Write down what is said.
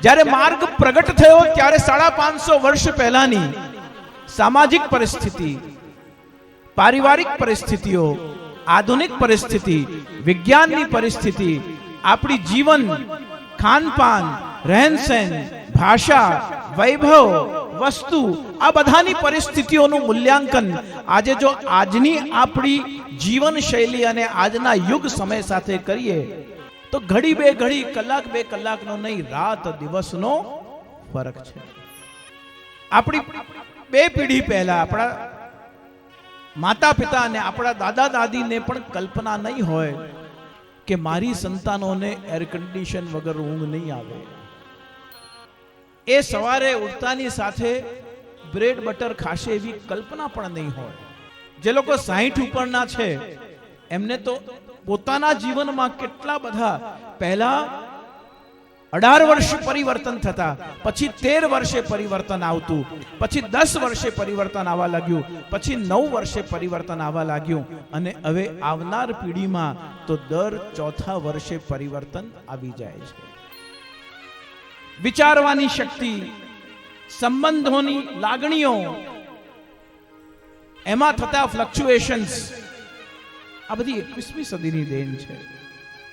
જ્યારે માર્ગ પ્રગટ થયો ત્યારે 550 વર્ષ પહેલાની સામાજિક પરિસ્થિતિ, પારિવારિક પરિસ્થિતિઓ, આધુનિક પરિસ્થિતિ, વિજ્ઞાનની પરિસ્થિતિ, આપણી જીવન, ખાનપાન, રહેનસહેન, ભાષા, વૈભવ, વસ્તુ, આ બધાની પરિસ્થિતિઓનું મૂલ્યાંકન આજે જો આજની આપણી જીવન શૈલી અને આજના યુગ સમય સાથે કરીએ તો ઘડી બે ઘડી, કલાક બે કલાકનો નહીં, રાત દિવસનો ફરક છે. આપણી 2 પેઢી પહેલા આપણા માતા પિતા અને આપણા દાદા દાદીને પણ કલ્પના નહીં હોય કે મારી સંતાનોને એર કન્ડિશન વગર ઊંઘ નહીં આવે. એ સવારે ઉઠતાની સાથે બ્રેડ બટર ખાશે એવી કલ્પના પણ નહીં હોય. જે લોકો 60 ઉપરના છે એમને તો પોતાના જીવનમાં કેટલા બધા, પહેલા 18 વર્ષે પરિવર્તન થતા, પછી 13 વર્ષે પરિવર્તન આવતું, પછી 10 વર્ષે પરિવર્તન આવવા લાગ્યું, પછી 9 વર્ષે પરિવર્તન આવવા લાગ્યું, અને હવે આવનાર પેઢીમાં તો દર 4થા વર્ષે પરિવર્તન આવી જાય છે. વિચારવાની શક્તિ, સંબંધોની લાગણીઓ, એમાં થતા ફ્લક્ચ્યુએશન્સ, આ બધી 21મી સદીની દેન છે.